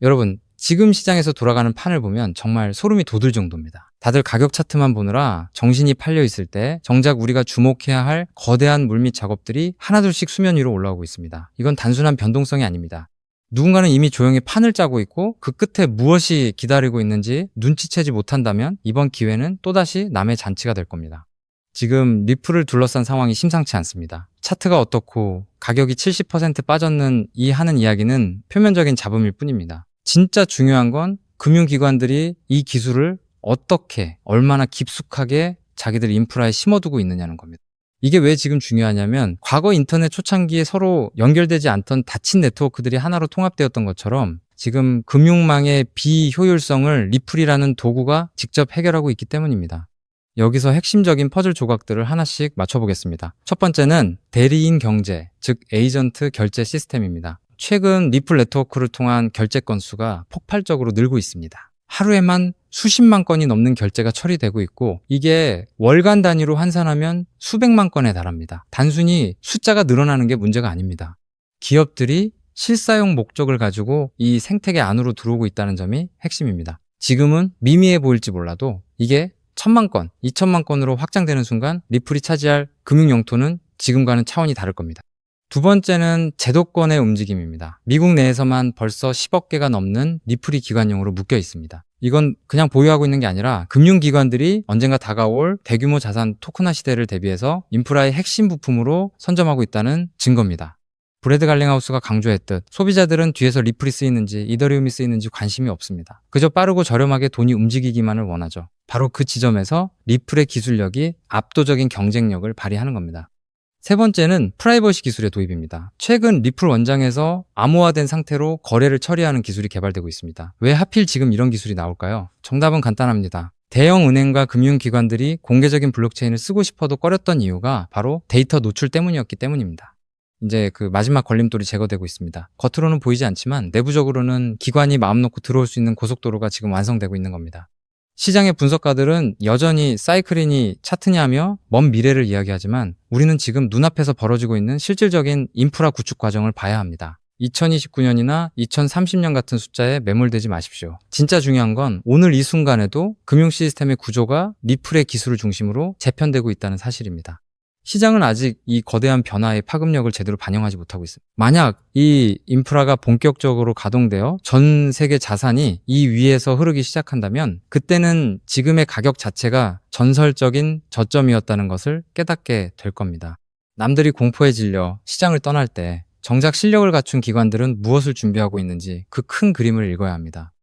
여러분, 지금 시장에서 돌아가는 판을 보면 정말 소름이 돋을 정도입니다. 다들 가격 차트만 보느라 정신이 팔려 있을 때 정작 우리가 주목해야 할 거대한 물밑 작업들이 하나둘씩 수면 위로 올라오고 있습니다. 이건 단순한 변동성이 아닙니다. 누군가는 이미 조용히 판을 짜고 있고 그 끝에 무엇이 기다리고 있는지 눈치채지 못한다면 이번 기회는 또다시 남의 잔치가 될 겁니다. 지금 리플을 둘러싼 상황이 심상치 않습니다. 차트가 어떻고 가격이 70% 빠졌는 이 하는 이야기는 표면적인 잡음일 뿐입니다. 진짜 중요한 건 금융기관들이 이 기술을 어떻게 얼마나 깊숙하게 자기들 인프라에 심어두고 있느냐는 겁니다. 이게 왜 지금 중요하냐면 과거 인터넷 초창기에 서로 연결되지 않던 닫힌 네트워크들이 하나로 통합되었던 것처럼 지금 금융망의 비효율성을 리플이라는 도구가 직접 해결하고 있기 때문입니다. 여기서 핵심적인 퍼즐 조각들을 하나씩 맞춰보겠습니다. 첫 번째는 대리인 경제, 즉 에이전트 결제 시스템입니다. 최근 리플 네트워크를 통한 결제 건수가 폭발적으로 늘고 있습니다. 하루에만 수십만 건이 넘는 결제가 처리되고 있고 이게 월간 단위로 환산하면 수백만 건에 달합니다. 단순히 숫자가 늘어나는 게 문제가 아닙니다. 기업들이 실사용 목적을 가지고 이 생태계 안으로 들어오고 있다는 점이 핵심입니다. 지금은 미미해 보일지 몰라도 이게 1000만 건, 2000만 건으로 확장되는 순간 리플이 차지할 금융 영토는 지금과는 차원이 다를 겁니다. 두 번째는 제도권의 움직임입니다. 미국 내에서만 벌써 10억 개가 넘는 리플이 기관용으로 묶여 있습니다. 이건 그냥 보유하고 있는 게 아니라 금융기관들이 언젠가 다가올 대규모 자산 토큰화 시대를 대비해서 인프라의 핵심 부품으로 선점하고 있다는 증거입니다. 브래드 갈링하우스가 강조했듯 소비자들은 뒤에서 리플이 쓰이는지 이더리움이 쓰이는지 관심이 없습니다. 그저 빠르고 저렴하게 돈이 움직이기만을 원하죠. 바로 그 지점에서 리플의 기술력이 압도적인 경쟁력을 발휘하는 겁니다. 세 번째는 프라이버시 기술의 도입입니다. 최근 리플 원장에서 암호화된 상태로 거래를 처리하는 기술이 개발되고 있습니다. 왜 하필 지금 이런 기술이 나올까요? 정답은 간단합니다. 대형 은행과 금융기관들이 공개적인 블록체인을 쓰고 싶어도 꺼렸던 이유가 바로 데이터 노출 때문이었기 때문입니다. 이제 그 마지막 걸림돌이 제거되고 있습니다. 겉으로는 보이지 않지만 내부적으로는 기관이 마음 놓고 들어올 수 있는 고속도로가 지금 완성되고 있는 겁니다. 시장의 분석가들은 여전히 사이클이니 차트냐며 먼 미래를 이야기하지만 우리는 지금 눈앞에서 벌어지고 있는 실질적인 인프라 구축 과정을 봐야 합니다. 2029년이나 2030년 같은 숫자에 매몰되지 마십시오. 진짜 중요한 건 오늘 이 순간에도 금융 시스템의 구조가 리플의 기술을 중심으로 재편되고 있다는 사실입니다. 시장은 아직 이 거대한 변화의 파급력을 제대로 반영하지 못하고 있습니다. 만약 이 인프라가 본격적으로 가동되어 전 세계 자산이 이 위에서 흐르기 시작한다면 그때는 지금의 가격 자체가 전설적인 저점이었다는 것을 깨닫게 될 겁니다. 남들이 공포에 질려 시장을 떠날 때 정작 실력을 갖춘 기관들은 무엇을 준비하고 있는지 그 큰 그림을 읽어야 합니다.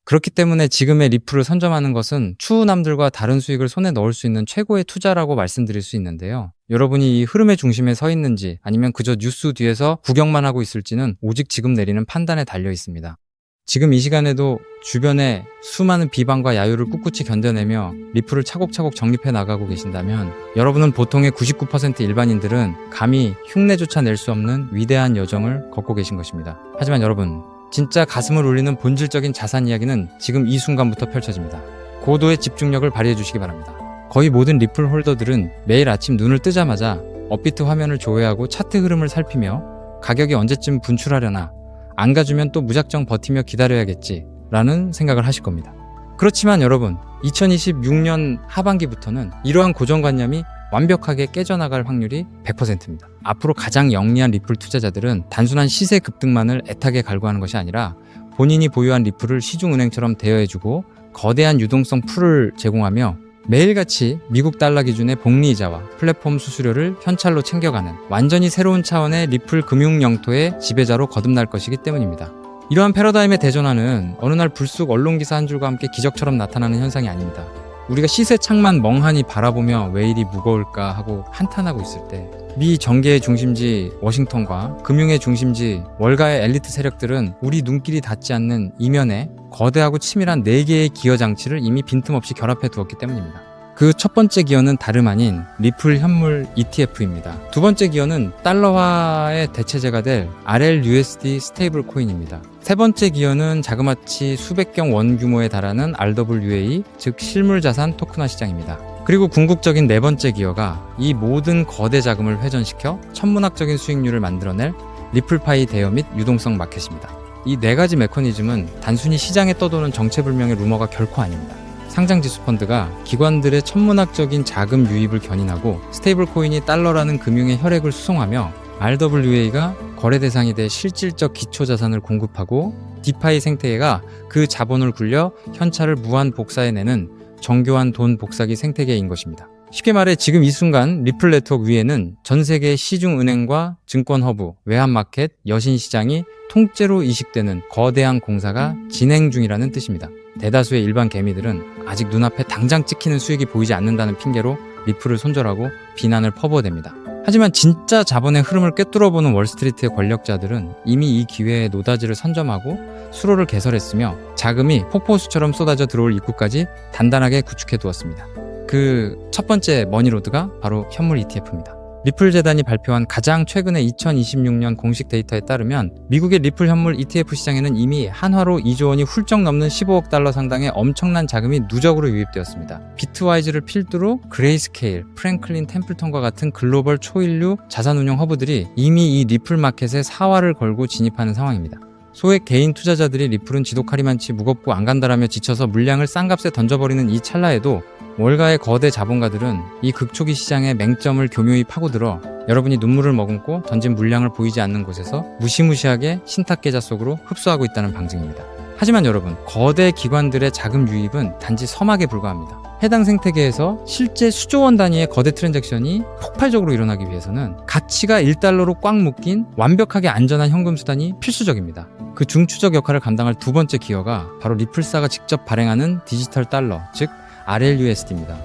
그렇기 때문에 지금의 리플을 선점하는 것은 추후 남들과 다른 수익을 손에 넣을 수 있는 최고의 투자라고 말씀드릴 수 있는데요. 여러분이 이 흐름의 중심에 서 있는지 아니면 그저 뉴스 뒤에서 구경만 하고 있을지는 오직 지금 내리는 판단에 달려 있습니다. 지금 이 시간에도 주변에 수많은 비방과 야유를 꿋꿋이 견뎌내며 리플을 차곡차곡 정립해 나가고 계신다면 여러분은 보통의 99% 일반인들은 감히 흉내조차 낼 수 없는 위대한 여정을 걷고 계신 것입니다. 하지만 여러분, 진짜 가슴을 울리는 본질적인 자산 이야기는 지금 이 순간부터 펼쳐집니다. 고도의 집중력을 발휘해 주시기 바랍니다. 거의 모든 리플 홀더들은 매일 아침 눈을 뜨자마자 업비트 화면을 조회하고 차트 흐름을 살피며 가격이 언제쯤 분출하려나, 안 가주면 또 무작정 버티며 기다려야겠지 라는 생각을 하실 겁니다. 그렇지만 여러분, 2026년 하반기부터는 이러한 고정관념이 완벽하게 깨져나갈 확률이 100%입니다. 앞으로 가장 영리한 리플 투자자들은 단순한 시세 급등만을 애타게 갈구하는 것이 아니라 본인이 보유한 리플을 시중은행처럼 대여해주고 거대한 유동성 풀을 제공하며 매일같이 미국 달러 기준의 복리이자와 플랫폼 수수료를 현찰로 챙겨가는 완전히 새로운 차원의 리플 금융 영토의 지배자로 거듭날 것이기 때문입니다. 이러한 패러다임의 대전환은 어느 날 불쑥 언론기사 한 줄과 함께 기적처럼 나타나는 현상이 아닙니다. 우리가 시세창만 멍하니 바라보며 왜 이리 무거울까 하고 한탄하고 있을 때 미 정계의 중심지 워싱턴과 금융의 중심지 월가의 엘리트 세력들은 우리 눈길이 닿지 않는 이면에 거대하고 치밀한 4개의 기여 장치를 이미 빈틈없이 결합해 두었기 때문입니다. 그 첫 번째 기여는 다름 아닌 리플 현물 ETF입니다. 두 번째 기여는 달러화의 대체제가 될 RLUSD 스테이블 코인입니다. 세 번째 기여는 자그마치 수백경 원 규모에 달하는 RWA, 즉 실물자산 토큰화 시장입니다. 그리고 궁극적인 네 번째 기여가 이 모든 거대 자금을 회전시켜 천문학적인 수익률을 만들어낼 리플파이 대여 및 유동성 마켓입니다. 이 네 가지 메커니즘은 단순히 시장에 떠도는 정체불명의 루머가 결코 아닙니다. 상장지수 펀드가 기관들의 천문학적인 자금 유입을 견인하고 스테이블 코인이 달러라는 금융의 혈액을 수송하며 RWA가 거래 대상이 돼 실질적 기초자산을 공급하고 디파이 생태계가 그 자본을 굴려 현찰을 무한 복사해내는 정교한 돈 복사기 생태계인 것입니다. 쉽게 말해 지금 이 순간 리플 네트워크 위에는 전 세계의 시중은행과 증권허브, 외환마켓, 여신시장이 통째로 이식되는 거대한 공사가 진행 중이라는 뜻입니다. 대다수의 일반 개미들은 아직 눈앞에 당장 찍히는 수익이 보이지 않는다는 핑계로 리플을 손절하고 비난을 퍼부어댑니다. 하지만 진짜 자본의 흐름을 꿰뚫어보는 월스트리트의 권력자들은 이미 이 기회에 노다지를 선점하고 수로를 개설했으며 자금이 폭포수처럼 쏟아져 들어올 입구까지 단단하게 구축해두었습니다. 그 첫 번째 머니로드가 바로 현물 ETF입니다. 리플 재단이 발표한 가장 최근의 2026년 공식 데이터에 따르면 미국의 리플 현물 ETF 시장에는 이미 한화로 2조 원이 훌쩍 넘는 15억 달러 상당의 엄청난 자금이 누적으로 유입되었습니다. 비트와이즈를 필두로 그레이스케일, 프랭클린 템플턴과 같은 글로벌 초일류 자산운용 허브들이 이미 이 리플 마켓에 사활을 걸고 진입하는 상황입니다. 소액 개인 투자자들이 리플은 지독하리만치 무겁고 안 간다라며 지쳐서 물량을 싼 값에 던져버리는 이 찰나에도 월가의 거대 자본가들은 이 극초기 시장의 맹점을 교묘히 파고들어 여러분이 눈물을 머금고 던진 물량을 보이지 않는 곳에서 무시무시하게 신탁계좌 속으로 흡수하고 있다는 방증입니다. 하지만 여러분, 거대 기관들의 자금 유입은 단지 서막에 불과합니다. 해당 생태계에서 실제 수조 원 단위의 거대 트랜잭션이 폭발적으로 일어나기 위해서는 가치가 1달러로 꽉 묶인 완벽하게 안전한 현금 수단이 필수적입니다. 그 중추적 역할을 감당할 두 번째 기여가 바로 리플사가 직접 발행하는 디지털 달러, 즉 RLUSD입니다.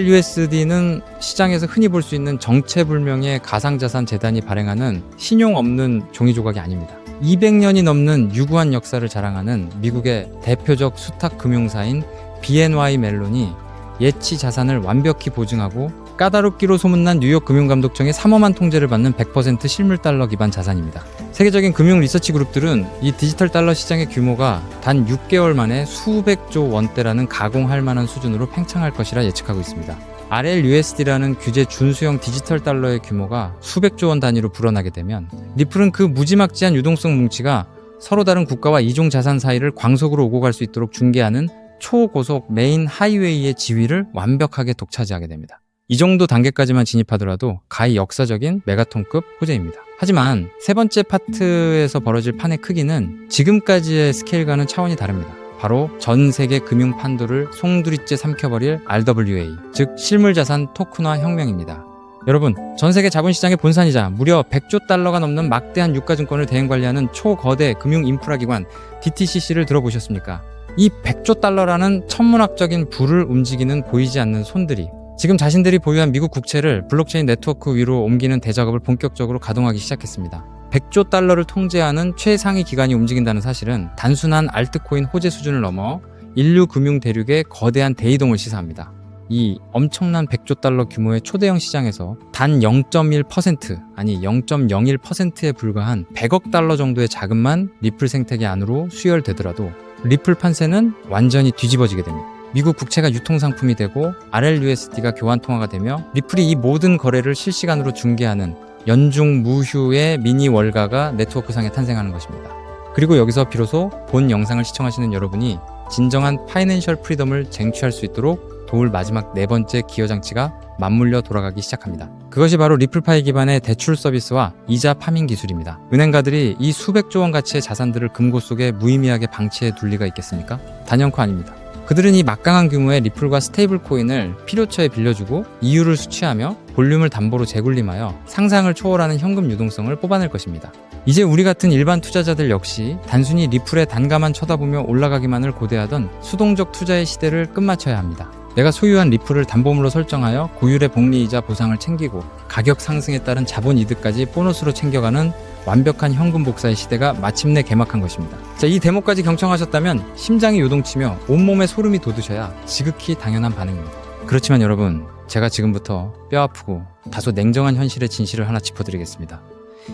RLUSD는 시장에서 흔히 볼 수 있는 정체불명의 가상자산 재단이 발행하는 신용 없는 종이 조각이 아닙니다. 200년이 넘는 유구한 역사를 자랑하는 미국의 대표적 수탁 금융사인 BNY 멜론이 예치 자산을 완벽히 보증하고 까다롭기로 소문난 뉴욕 금융감독청의 삼엄한 통제를 받는 100% 실물 달러 기반 자산입니다. 세계적인 금융 리서치 그룹들은 이 디지털 달러 시장의 규모가 단 6개월 만에 수백조 원대라는 가공할 만한 수준으로 팽창할 것이라 예측하고 있습니다. RLUSD라는 규제 준수형 디지털 달러의 규모가 수백조 원 단위로 불어나게 되면 리플은 그 무지막지한 유동성 뭉치가 서로 다른 국가와 이종 자산 사이를 광속으로 오고 갈 수 있도록 중개하는 초고속 메인 하이웨이의 지위를 완벽하게 독차지하게 됩니다. 이 정도 단계까지만 진입하더라도 가히 역사적인 메가톤급 호재입니다. 하지만 세 번째 파트에서 벌어질 판의 크기는 지금까지의 스케일과는 차원이 다릅니다. 바로 전 세계 금융 판도를 송두리째 삼켜버릴 RWA, 즉 실물자산 토큰화 혁명입니다. 여러분, 전 세계 자본시장의 본산이자 무려 100조 달러가 넘는 막대한 유가증권을 대행관리하는 초거대 금융 인프라 기관 DTCC를 들어보셨습니까? 이 100조 달러라는 천문학적인 불을 움직이는 보이지 않는 손들이 지금 자신들이 보유한 미국 국채를 블록체인 네트워크 위로 옮기는 대작업을 본격적으로 가동하기 시작했습니다. 100조 달러를 통제하는 최상위 기관이 움직인다는 사실은 단순한 알트코인 호재 수준을 넘어 인류 금융 대륙의 거대한 대이동을 시사합니다. 이 엄청난 100조 달러 규모의 초대형 시장에서 단 0.1% 아니 0.01%에 불과한 100억 달러 정도의 자금만 리플 생태계 안으로 수혈되더라도 리플 판세는 완전히 뒤집어지게 됩니다. 미국 국채가 유통상품이 되고 RLUSD가 교환통화가 되며 리플이 이 모든 거래를 실시간으로 중개하는 연중 무휴의 미니 월가가 네트워크상에 탄생하는 것입니다. 그리고 여기서 비로소 본 영상을 시청하시는 여러분이 진정한 파이낸셜 프리덤을 쟁취할 수 있도록 도울 마지막 네 번째 기여장치가 맞물려 돌아가기 시작합니다. 그것이 바로 리플파이 기반의 대출 서비스와 이자 파밍 기술입니다. 은행가들이 이 수백조 원 가치의 자산들을 금고 속에 무의미하게 방치해 둘 리가 있겠습니까? 단연코 아닙니다. 그들은 이 막강한 규모의 리플과 스테이블 코인을 필요처에 빌려주고 이유를 수취하며 볼륨을 담보로 재굴림하여 상상을 초월하는 현금 유동성을 뽑아낼 것입니다. 이제 우리 같은 일반 투자자들 역시 단순히 리플의 단가만 쳐다보며 올라가기만을 고대하던 수동적 투자의 시대를 끝마쳐야 합니다. 내가 소유한 리플을 담보물로 설정하여 고율의 복리이자 보상을 챙기고 가격 상승에 따른 자본 이득까지 보너스로 챙겨가는 완벽한 현금 복사의 시대가 마침내 개막한 것입니다. 자, 이 대목까지 경청하셨다면 심장이 요동치며 온몸에 소름이 돋으셔야 지극히 당연한 반응입니다. 그렇지만 여러분, 제가 지금부터 뼈아프고 다소 냉정한 현실의 진실을 하나 짚어드리겠습니다.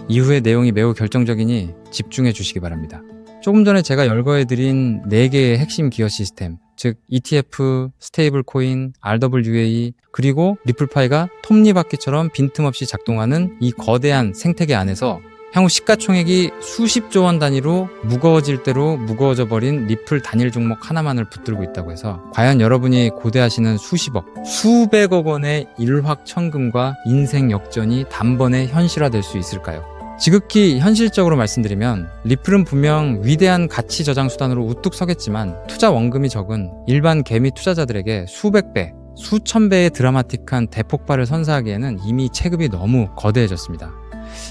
이후의 내용이 매우 결정적이니 집중해 주시기 바랍니다. 조금 전에 제가 열거해드린 4개의 핵심 기여 시스템, 즉 ETF, 스테이블 코인, RWA, 그리고 리플파이가 톱니바퀴처럼 빈틈없이 작동하는 이 거대한 생태계 안에서 향후 시가총액이 수십조 원 단위로 무거워질 대로 무거워져 버린 리플 단일 종목 하나만을 붙들고 있다고 해서 과연 여러분이 고대하시는 수십억, 수백억 원의 일확천금과 인생 역전이 단번에 현실화될 수 있을까요? 지극히 현실적으로 말씀드리면 리플은 분명 위대한 가치 저장 수단으로 우뚝 서겠지만 투자 원금이 적은 일반 개미 투자자들에게 수백 배, 수천 배의 드라마틱한 대폭발을 선사하기에는 이미 체급이 너무 거대해졌습니다.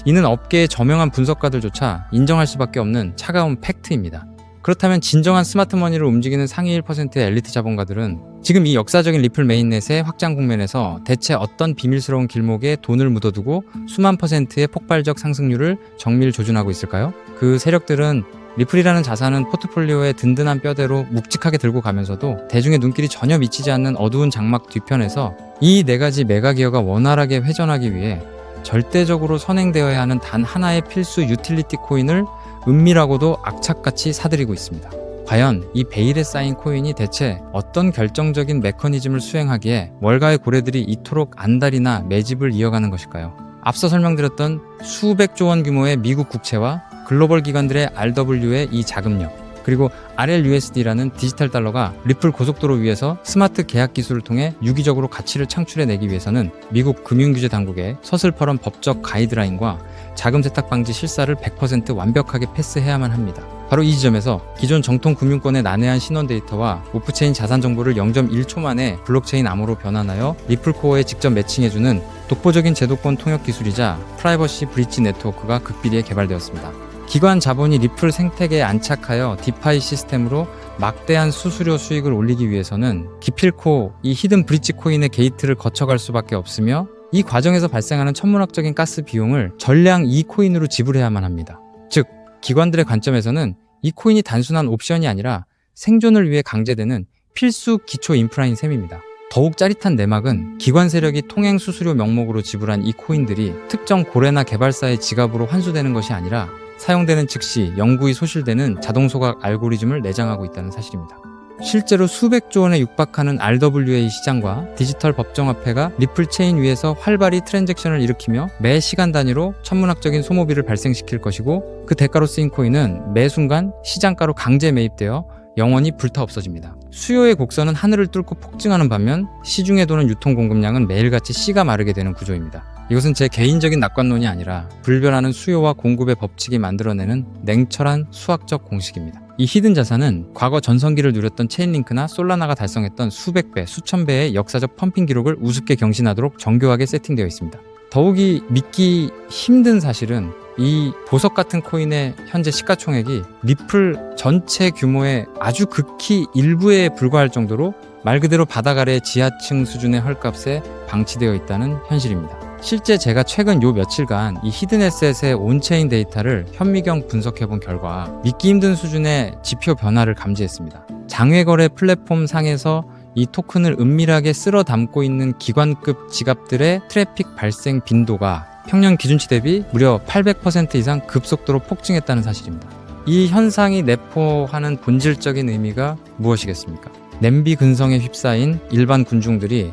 이는 업계의 저명한 분석가들조차 인정할 수밖에 없는 차가운 팩트입니다. 그렇다면 진정한 스마트머니를 움직이는 상위 1%의 엘리트 자본가들은 지금 이 역사적인 리플 메인넷의 확장 국면에서 대체 어떤 비밀스러운 길목에 돈을 묻어두고 수만 %의 폭발적 상승률을 정밀 조준하고 있을까요? 그 세력들은 리플이라는 자산은 포트폴리오의 든든한 뼈대로 묵직하게 들고 가면서도 대중의 눈길이 전혀 미치지 않는 어두운 장막 뒤편에서 이 4가지 메가기어가 원활하게 회전하기 위해 절대적으로 선행되어야 하는 단 하나의 필수 유틸리티 코인을 은밀하고도 악착같이 사들이고 있습니다. 과연 이 베일에 쌓인 코인이 대체 어떤 결정적인 메커니즘을 수행하기에 월가의 고래들이 이토록 안달이나 매집을 이어가는 것일까요? 앞서 설명드렸던 수백조 원 규모의 미국 국채와 글로벌 기관들의 RW의 이 자금력, 그리고 RLUSD라는 디지털 달러가 리플 고속도로 위에서 스마트 계약 기술을 통해 유기적으로 가치를 창출해내기 위해서는 미국 금융규제 당국의 서슬퍼런 법적 가이드라인과 자금 세탁 방지 실사를 100% 완벽하게 패스해야만 합니다. 바로 이 지점에서 기존 정통 금융권의 난해한 신원 데이터와 오프체인 자산 정보를 0.1초 만에 블록체인 암호로 변환하여 리플 코어에 직접 매칭해주는 독보적인 제도권 통역 기술이자 프라이버시 브릿지 네트워크가 극비리에 개발되었습니다. 기관 자본이 리플 생태계에 안착하여 디파이 시스템으로 막대한 수수료 수익을 올리기 위해서는 기필코 이 히든 브릿지 코인의 게이트를 거쳐갈 수밖에 없으며 이 과정에서 발생하는 천문학적인 가스 비용을 전량 이 코인으로 지불해야만 합니다. 즉, 기관들의 관점에서는 이 코인이 단순한 옵션이 아니라 생존을 위해 강제되는 필수 기초 인프라인 셈입니다. 더욱 짜릿한 내막은 기관 세력이 통행 수수료 명목으로 지불한 이 코인들이 특정 고래나 개발사의 지갑으로 환수되는 것이 아니라 사용되는 즉시 영구히 소실되는 자동 소각 알고리즘을 내장하고 있다는 사실입니다. 실제로 수백조 원에 육박하는 RWA 시장과 디지털 법정화폐가 리플 체인 위에서 활발히 트랜잭션을 일으키며 매 시간 단위로 천문학적인 소모비를 발생시킬 것이고 그 대가로 쓰인 코인은 매 순간 시장가로 강제 매입되어 영원히 불타 없어집니다. 수요의 곡선은 하늘을 뚫고 폭증하는 반면 시중에 도는 유통 공급량은 매일같이 씨가 마르게 되는 구조입니다. 이것은 제 개인적인 낙관론이 아니라 불변하는 수요와 공급의 법칙이 만들어내는 냉철한 수학적 공식입니다. 이 히든 자산은 과거 전성기를 누렸던 체인링크나 솔라나가 달성했던 수백 배, 수천 배의 역사적 펌핑 기록을 우습게 경신하도록 정교하게 세팅되어 있습니다. 더욱이 믿기 힘든 사실은 이 보석 같은 코인의 현재 시가총액이 리플 전체 규모의 아주 극히 일부에 불과할 정도로 말 그대로 바닥 아래 지하층 수준의 헐값에 방치되어 있다는 현실입니다. 실제 제가 최근 요 며칠간 이 히든에셋의 온체인 데이터를 현미경 분석해본 결과 믿기 힘든 수준의 지표 변화를 감지했습니다. 장외거래 플랫폼 상에서 이 토큰을 은밀하게 쓸어 담고 있는 기관급 지갑들의 트래픽 발생 빈도가 평년 기준치 대비 무려 800% 이상 급속도로 폭증했다는 사실입니다. 이 현상이 내포하는 본질적인 의미가 무엇이겠습니까? 냄비 근성에 휩싸인 일반 군중들이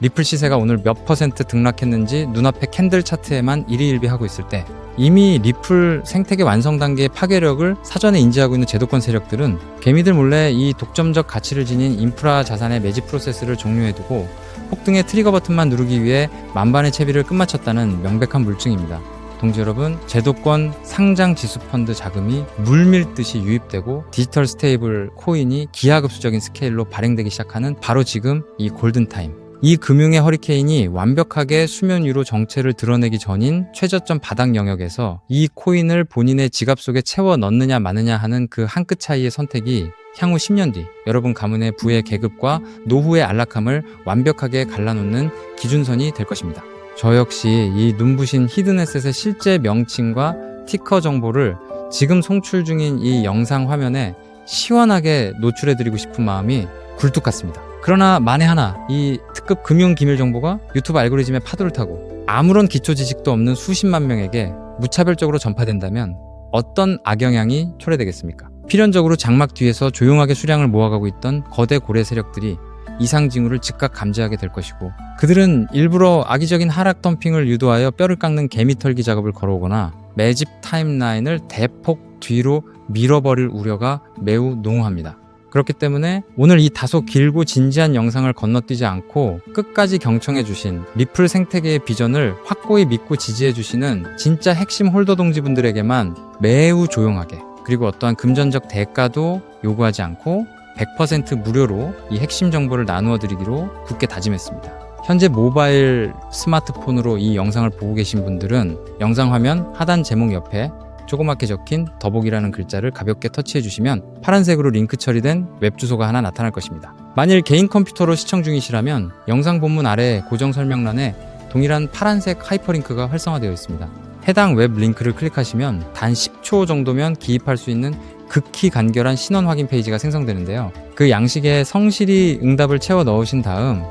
리플 시세가 오늘 몇 % 등락했는지 눈앞에 캔들 차트에만 일희일비하고 있을 때 이미 리플 생태계 완성 단계의 파괴력을 사전에 인지하고 있는 제도권 세력들은 개미들 몰래 이 독점적 가치를 지닌 인프라 자산의 매집 프로세스를 종료해두고 폭등의 트리거 버튼만 누르기 위해 만반의 채비를 끝마쳤다는 명백한 물증입니다. 동지 여러분, 제도권 상장 지수 펀드 자금이 물밀듯이 유입되고 디지털 스테이블 코인이 기하급수적인 스케일로 발행되기 시작하는 바로 지금 이 골든타임, 이 금융의 허리케인이 완벽하게 수면 위로 정체를 드러내기 전인 최저점 바닥 영역에서 이 코인을 본인의 지갑 속에 채워 넣느냐 마느냐 하는 그 한 끗 차이의 선택이 향후 10년 뒤 여러분 가문의 부의 계급과 노후의 안락함을 완벽하게 갈라놓는 기준선이 될 것입니다. 저 역시 이 눈부신 히든에셋의 실제 명칭과 티커 정보를 지금 송출 중인 이 영상 화면에 시원하게 노출해드리고 싶은 마음이 굴뚝 같습니다. 그러나 만에 하나 이 특급 금융 기밀 정보가 유튜브 알고리즘의 파도를 타고 아무런 기초 지식도 없는 수십만 명에게 무차별적으로 전파된다면 어떤 악영향이 초래되겠습니까? 필연적으로 장막 뒤에서 조용하게 수량을 모아가고 있던 거대 고래 세력들이 이상 징후를 즉각 감지하게 될 것이고, 그들은 일부러 악의적인 하락 덤핑을 유도하여 뼈를 깎는 개미 털기 작업을 걸어오거나 매집 타임라인을 대폭 뒤로 밀어버릴 우려가 매우 농후합니다. 그렇기 때문에 오늘 이 다소 길고 진지한 영상을 건너뛰지 않고 끝까지 경청해주신 리플 생태계의 비전을 확고히 믿고 지지해주시는 진짜 핵심 홀더 동지분들에게만 매우 조용하게, 그리고 어떠한 금전적 대가도 요구하지 않고 100% 무료로 이 핵심 정보를 나누어 드리기로 굳게 다짐했습니다. 현재 모바일 스마트폰으로 이 영상을 보고 계신 분들은 영상 화면 하단 제목 옆에 조그맣게 적힌 더보기라는 글자를 가볍게 터치해 주시면 파란색으로 링크 처리된 웹 주소가 하나 나타날 것입니다. 만일 개인 컴퓨터로 시청 중이시라면 영상 본문 아래 고정 설명란에 동일한 파란색 하이퍼링크가 활성화되어 있습니다. 해당 웹 링크를 클릭하시면 단 10초 정도면 기입할 수 있는 극히 간결한 신원 확인 페이지가 생성되는데요. 그 양식에 성실히 응답을 채워 넣으신 다음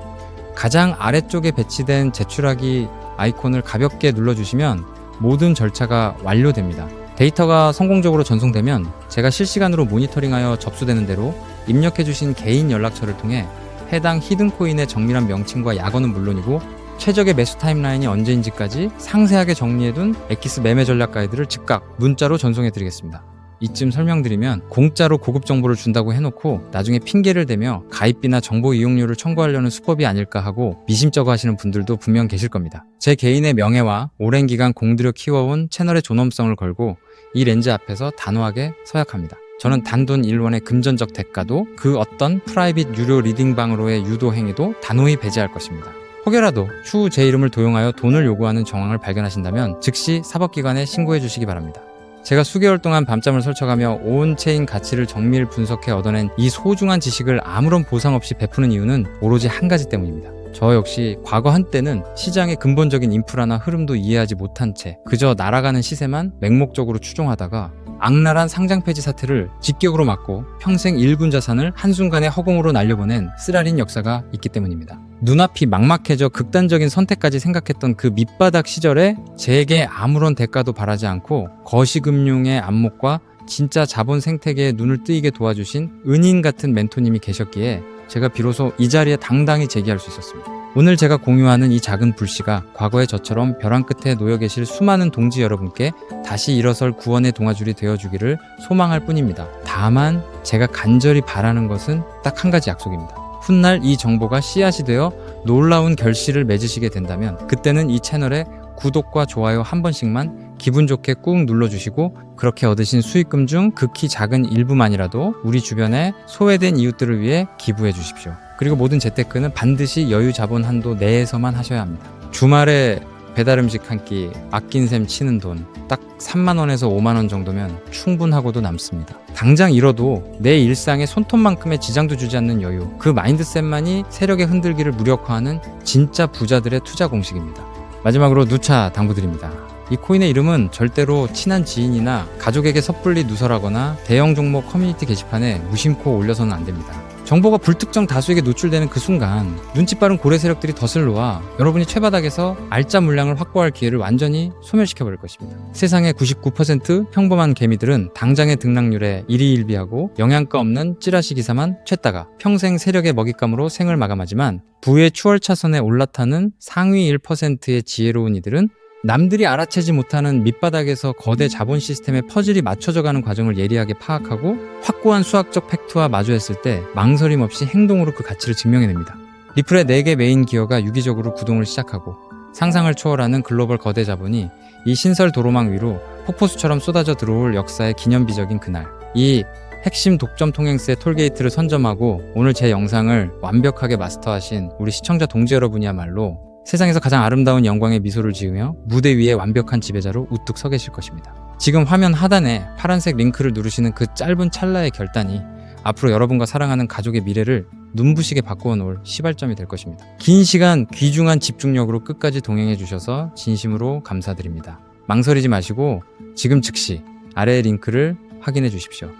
가장 아래쪽에 배치된 제출하기 아이콘을 가볍게 눌러주시면 모든 절차가 완료됩니다. 데이터가 성공적으로 전송되면 제가 실시간으로 모니터링하여 접수되는 대로 입력해주신 개인 연락처를 통해 해당 히든코인의 정밀한 명칭과 약어는 물론이고 최적의 매수 타임라인이 언제인지까지 상세하게 정리해둔 엑기스 매매 전략 가이드를 즉각 문자로 전송해드리겠습니다. 이쯤 설명드리면 공짜로 고급 정보를 준다고 해놓고 나중에 핑계를 대며 가입비나 정보 이용료를 청구하려는 수법이 아닐까 하고 미심쩍어 하시는 분들도 분명 계실 겁니다. 제 개인의 명예와 오랜 기간 공들여 키워온 채널의 존엄성을 걸고 이 렌즈 앞에서 단호하게 서약합니다. 저는 단돈 1원의 금전적 대가도 그 어떤 프라이빗 유료 리딩방으로의 유도 행위도 단호히 배제할 것입니다. 혹여라도 추후 제 이름을 도용하여 돈을 요구하는 정황을 발견하신다면 즉시 사법기관에 신고해 주시기 바랍니다. 제가 수개월 동안 밤잠을 설쳐가며 온체인 가치를 정밀 분석해 얻어낸 이 소중한 지식을 아무런 보상 없이 베푸는 이유는 오로지 한 가지 때문입니다. 저 역시 과거 한때는 시장의 근본적인 인프라나 흐름도 이해하지 못한 채 그저 날아가는 시세만 맹목적으로 추종하다가 악랄한 상장 폐지 사태를 직격으로 맞고 평생 일군 자산을 한순간에 허공으로 날려보낸 쓰라린 역사가 있기 때문입니다. 눈앞이 막막해져 극단적인 선택까지 생각했던 그 밑바닥 시절에 제게 아무런 대가도 바라지 않고 거시금융의 안목과 진짜 자본 생태계에 눈을 뜨이게 도와주신 은인 같은 멘토님이 계셨기에 제가 비로소 이 자리에 당당히 제기할 수 있었습니다. 오늘 제가 공유하는 이 작은 불씨가 과거의 저처럼 벼랑 끝에 놓여 계실 수많은 동지 여러분께 다시 일어설 구원의 동아줄이 되어주기를 소망할 뿐입니다. 다만 제가 간절히 바라는 것은 딱 한 가지 약속입니다. 훗날 이 정보가 씨앗이 되어 놀라운 결실을 맺으시게 된다면 그때는 이 채널에 구독과 좋아요 한 번씩만 기분 좋게 꾹 눌러주시고 그렇게 얻으신 수익금 중 극히 작은 일부만이라도 우리 주변에 소외된 이웃들을 위해 기부해 주십시오. 그리고 모든 재테크는 반드시 여유 자본 한도 내에서만 하셔야 합니다. 주말에 배달음식 한 끼 아낀 셈 치는 돈 딱 3만원에서 5만원 정도면 충분하고도 남습니다. 당장 잃어도 내 일상에 손톱만큼의 지장도 주지 않는 여유, 그 마인드셋만이 세력의 흔들기를 무력화하는 진짜 부자들의 투자 공식입니다. 마지막으로 누차 당부드립니다. 이 코인의 이름은 절대로 친한 지인이나 가족에게 섣불리 누설하거나 대형 종목 커뮤니티 게시판에 무심코 올려서는 안 됩니다. 정보가 불특정 다수에게 노출되는 그 순간 눈치 빠른 고래 세력들이 덧을 놓아 여러분이 최바닥에서 알짜 물량을 확보할 기회를 완전히 소멸시켜버릴 것입니다. 세상의 99% 평범한 개미들은 당장의 등락률에 일희일비하고 영양가 없는 찌라시 기사만 쬐다가 평생 세력의 먹잇감으로 생을 마감하지만 부의 추월차선에 올라타는 상위 1%의 지혜로운 이들은 남들이 알아채지 못하는 밑바닥에서 거대 자본 시스템의 퍼즐이 맞춰져가는 과정을 예리하게 파악하고 확고한 수학적 팩트와 마주했을 때 망설임 없이 행동으로 그 가치를 증명해냅니다. 리플의 4개 메인 기어가 유기적으로 구동을 시작하고 상상을 초월하는 글로벌 거대 자본이 이 신설 도로망 위로 폭포수처럼 쏟아져 들어올 역사의 기념비적인 그날, 이 핵심 독점 통행세 톨게이트를 선점하고 오늘 제 영상을 완벽하게 마스터하신 우리 시청자 동지 여러분이야말로 세상에서 가장 아름다운 영광의 미소를 지으며 무대 위에 완벽한 지배자로 우뚝 서 계실 것입니다. 지금 화면 하단에 파란색 링크를 누르시는 그 짧은 찰나의 결단이 앞으로 여러분과 사랑하는 가족의 미래를 눈부시게 바꾸어 놓을 시발점이 될 것입니다. 긴 시간 귀중한 집중력으로 끝까지 동행해 주셔서 진심으로 감사드립니다. 망설이지 마시고 지금 즉시 아래의 링크를 확인해 주십시오.